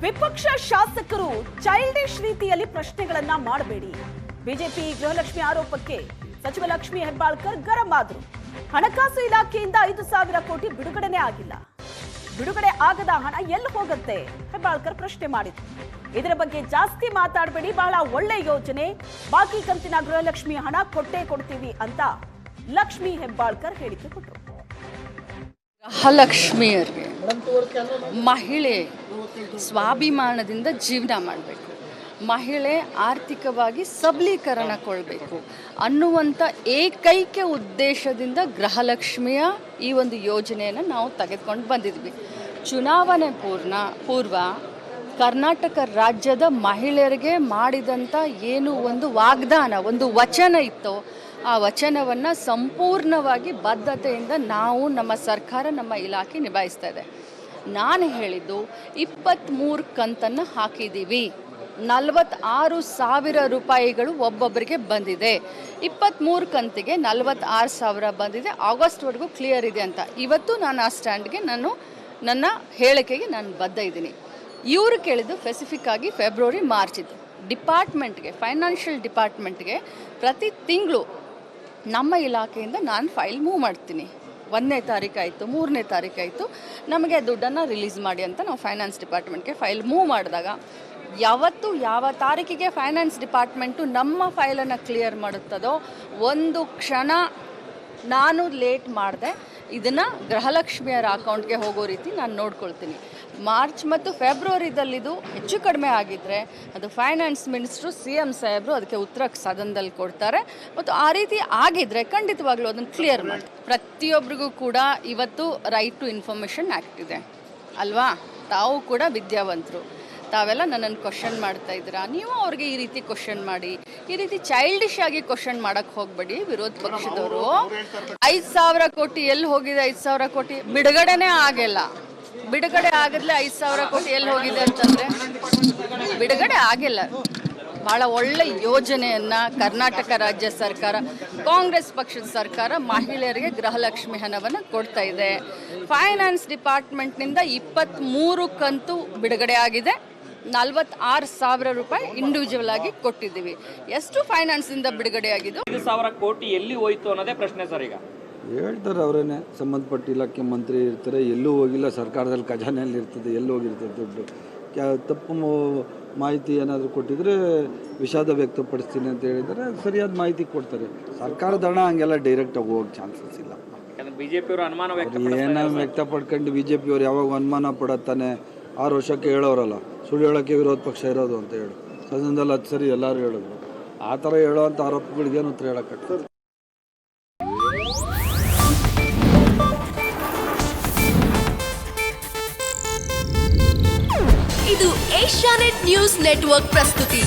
ವಿಪಕ್ಷ ಶಾಸಕರು ಚೈಲ್ಡಿಶ್ ರೀತಿಯಲ್ಲಿ ಪ್ರಶ್ನೆಗಳನ್ನ ಮಾಡಬೇಡಿ. ಬಿಜೆಪಿ ಗೃಹಲಕ್ಷ್ಮಿ ಆರೋಪಕ್ಕೆ ಸಚಿವ ಲಕ್ಷ್ಮೀ ಹೆಬ್ಬಾಳ್ಕರ್ ಗರಂ ಆದ್ರು. ಹಣಕಾಸು ಇಲಾಖೆಯಿಂದ 5,000 ಕೋಟಿ ಬಿಡುಗಡೆನೇ ಆಗಿಲ್ಲ. ಬಿಡುಗಡೆ ಆಗದ ಹಣ ಎಲ್ಲಿ ಹೋಗುತ್ತೆ? ಹೆಬ್ಬಾಳ್ಕರ್ ಪ್ರಶ್ನೆ ಮಾಡಿದ್ರು. ಇದರ ಬಗ್ಗೆ ಜಾಸ್ತಿ ಮಾತಾಡಬೇಡಿ, ಬಹಳ ಒಳ್ಳೆ ಯೋಜನೆ, ಬಾಕಿ ಕಂತಿನ ಗೃಹಲಕ್ಷ್ಮಿ ಹಣ ಕೊಟ್ಟೇ ಕೊಡ್ತೀವಿ ಅಂತ ಲಕ್ಷ್ಮೀ ಹೆಬ್ಬಾಳ್ಕರ್ ಹೇಳಿಕೆ ಕೊಟ್ಟರು. ಗೃಹಲಕ್ಷ್ಮಿಯರಿಗೆ ಮಹಿಳೆ ಸ್ವಾಭಿಮಾನದಿಂದ ಜೀವನ ಮಾಡಬೇಕು, ಮಹಿಳೆ ಆರ್ಥಿಕವಾಗಿ ಸಬಲೀಕರಣಗೊಳ್ಳಬೇಕು ಅನ್ನುವಂಥ ಏಕೈಕ ಉದ್ದೇಶದಿಂದ ಗೃಹಲಕ್ಷ್ಮಿಯ ಈ ಒಂದು ಯೋಜನೆಯನ್ನು ನಾವು ತೆಗೆದುಕೊಂಡು ಬಂದಿದ್ವಿ. ಚುನಾವಣೆ ಪೂರ್ವ ಕರ್ನಾಟಕ ರಾಜ್ಯದ ಮಹಿಳೆಯರಿಗೆ ಮಾಡಿದಂಥ ಏನು ಒಂದು ವಾಗ್ದಾನ, ಒಂದು ವಚನ ಇತ್ತೋ ಆ ವಚನವನ್ನು ಸಂಪೂರ್ಣವಾಗಿ ಬದ್ಧತೆಯಿಂದ ನಾವು, ನಮ್ಮ ಸರ್ಕಾರ, ನಮ್ಮ ಇಲಾಖೆ ನಿಭಾಯಿಸ್ತಾ ಇದೆ. ನಾನು ಹೇಳಿದ್ದು 23 ಕಂತನ್ನು ಹಾಕಿದ್ದೀವಿ. 46,000 ರೂಪಾಯಿಗಳು ಒಬ್ಬೊಬ್ಬರಿಗೆ ಬಂದಿದೆ. 23 ಕಂತಿಗೆ 46,000 ಬಂದಿದೆ. ಆಗಸ್ಟ್ವರೆಗೂ ಕ್ಲಿಯರ್ ಇದೆ ಅಂತ ಇವತ್ತು ನಾನು ಆ ಸ್ಟ್ಯಾಂಡ್ಗೆ ನನ್ನ ಹೇಳಿಕೆಗೆ ನಾನು ಬದ್ಧ ಇದ್ದೀನಿ. ಇವರು ಕೇಳಿದ್ದು ಸ್ಪೆಸಿಫಿಕ್ ಆಗಿ ಫೆಬ್ರವರಿ ಮಾರ್ಚ್ ಇದು. ಡಿಪಾರ್ಟ್ಮೆಂಟ್ಗೆ, ಫೈನಾನ್ಷಿಯಲ್ ಡಿಪಾರ್ಟ್ಮೆಂಟ್ಗೆ ಪ್ರತಿ ತಿಂಗಳು ನಮ್ಮ ಇಲಾಖೆಯಿಂದ ನಾನು ಫೈಲ್ ಮೂವ್ ಮಾಡ್ತೀನಿ. 1ನೇ ತಾರೀಕಾಯಿತು, 3ನೇ ತಾರೀಕಾಯಿತು, ನಮಗೆ ದುಡ್ಡನ್ನು ರಿಲೀಸ್ ಮಾಡಿ ಅಂತ ನಾವು ಫೈನಾನ್ಸ್ ಡಿಪಾರ್ಟ್ಮೆಂಟ್ಗೆ ಫೈಲ್ ಮೂವ್ ಮಾಡಿದಾಗ ಯಾವತ್ತು ಯಾವ ತಾರೀಕಿಗೆ ಫೈನಾನ್ಸ್ ಡಿಪಾರ್ಟ್ಮೆಂಟು ನಮ್ಮ ಫೈಲನ್ನು ಕ್ಲಿಯರ್ ಮಾಡುತ್ತದೋ ಒಂದು ಕ್ಷಣ ನಾನು ಲೇಟ್ ಮಾಡಿದೆ ಇದನ್ನು ಗೃಹಲಕ್ಷ್ಮಿಯರ ಅಕೌಂಟ್ಗೆ ಹೋಗೋ ರೀತಿ ನಾನು ನೋಡ್ಕೊಳ್ತೀನಿ. ಮಾರ್ಚ್ ಮತ್ತು ಫೆಬ್ರವರಿದಲ್ಲಿದು ಹೆಚ್ಚು ಕಡಿಮೆ ಆಗಿದ್ದರೆ ಅದು ಫೈನಾನ್ಸ್ ಮಿನಿಸ್ಟ್ರು, CM ಸಾಹೇಬರು ಅದಕ್ಕೆ ಉತ್ತರ ಸದನದಲ್ಲಿ ಕೊಡ್ತಾರೆ. ಮತ್ತು ಆ ರೀತಿ ಆಗಿದ್ದರೆ ಖಂಡಿತವಾಗ್ಲೂ ಅದನ್ನು ಕ್ಲಿಯರ್ ಮಾಡಿ. ಪ್ರತಿಯೊಬ್ಬರಿಗೂ ಕೂಡ ಇವತ್ತು ರೈಟ್ ಟು ಇನ್ಫಾರ್ಮೇಷನ್ ಆ್ಯಕ್ಟ್ ಇದೆ ಅಲ್ವಾ? ತಾವು ಕೂಡ ವಿದ್ಯಾವಂತರು, ತಾವೆಲ್ಲ ನನ್ನನ್ನು ಕ್ವಶನ್ ಮಾಡ್ತಾ ಇದ್ದೀರಾ. ನೀವು ಅವ್ರಿಗೆ ಈ ರೀತಿ ಕ್ವಶನ್ ಮಾಡಿ, ಈ ರೀತಿ ಚೈಲ್ಡಿಶ್ ಆಗಿ ಕ್ವಶನ್ ಮಾಡಕ್ಕೆ ಹೋಗಬೇಡಿ. ವಿರೋಧ ಪಕ್ಷದವರು 5,000 ಕೋಟಿ ಎಲ್ಲಿ ಹೋಗಿದೆ? 5,000 ಕೋಟಿ ಬಿಡುಗಡೆನೇ ಆಗಿಲ್ಲ. ಬಿಡುಗಡೆ ಆಗಿದ್ಲೆ 5,000 ಕೋಟಿ ಎಲ್ಲಿ ಹೋಗಿದೆ ಅಂತಂದರೆ ಬಿಡುಗಡೆ ಆಗಿಲ್ಲ. ಭಾಳ ಒಳ್ಳೆ ಯೋಜನೆಯನ್ನು ಕರ್ನಾಟಕ ರಾಜ್ಯ ಸರ್ಕಾರ, ಕಾಂಗ್ರೆಸ್ ಪಕ್ಷದ ಸರ್ಕಾರ ಮಹಿಳೆಯರಿಗೆ ಗೃಹಲಕ್ಷ್ಮಿ ಹಣವನ್ನು ಕೊಡ್ತಾ ಇದೆ. ಫೈನಾನ್ಸ್ ಡಿಪಾರ್ಟ್ಮೆಂಟ್ನಿಂದ 23 ಕಂತು ಬಿಡುಗಡೆ ಆಗಿದೆ. 46,000 ರೂಪಾಯಿ ಇಂಡಿವಿಜುವಲ್ ಆಗಿ ಕೊಟ್ಟಿದ್ದೀವಿ. ಎಷ್ಟು ಫೈನಾನ್ಸಿಂದ ಬಿಡುಗಡೆ ಆಗಿದ್ದು? 5,000 ಕೋಟಿ ಎಲ್ಲಿ ಹೋಯ್ತು ಅನ್ನೋದೇ ಪ್ರಶ್ನೆ ಸರ್. ಈಗ ಹೇಳ್ತಾರೆ ಅವರೇನೆ, ಸಂಬಂಧಪಟ್ಟ ಇಲಾಖೆ ಮಂತ್ರಿ ಇರ್ತಾರೆ, ಎಲ್ಲೂ ಹೋಗಿಲ್ಲ, ಸರ್ಕಾರದಲ್ಲಿ ಖಜಾನೆಯಲ್ಲಿ ಇರ್ತದೆ, ಎಲ್ಲಿ ಹೋಗಿರ್ತದೆ ದುಡ್ಡು. ತಪ್ಪು ಮಾಹಿತಿ ಏನಾದರೂ ಕೊಟ್ಟಿದ್ರೆ ವಿಷಾದ ವ್ಯಕ್ತಪಡಿಸ್ತೀನಿ ಅಂತ ಹೇಳಿದರೆ ಸರಿಯಾದ ಮಾಹಿತಿ ಕೊಡ್ತಾರೆ. ಸರ್ಕಾರದ ಹಣ ಹಂಗೆಲ್ಲ ಡೈರೆಕ್ಟಾಗಿ ಹೋಗೋ ಚಾನ್ಸಸ್ ಇಲ್ಲ. ಬಿಜೆಪಿಯವರು ಅನುಮಾನ ವ್ಯಕ್ತಪಡ್ಕೊಂಡು ಬಿಜೆಪಿಯವರು ಯಾವಾಗ ಅನುಮಾನ ಪಡತ್ತಾನೆ? 6 ವರ್ಷಕ್ಕೆ ಹೇಳೋರಲ್ಲ, ಸುಳ್ಳು ಹೇಳೋಕ್ಕೆ ವಿರೋಧ ಪಕ್ಷ ಇರೋದು ಅಂತ ಹೇಳಿ ಸದನದಲ್ಲಿ ಅದು ಸರಿ ಎಲ್ಲರೂ ಹೇಳಿದ್ರು. ಆ ಥರ ಹೇಳೋವಂಥ ಆರೋಪಗಳಿಗೇನು ಉತ್ತರ ಹೇಳೋಕ್ಕಾಗ್ತದೆ? ಇದು ಏಷ್ಯಾನೆಟ್ ನ್ಯೂಸ್ ನೆಟ್ವರ್ಕ್ ಪ್ರಸ್ತುತಿ.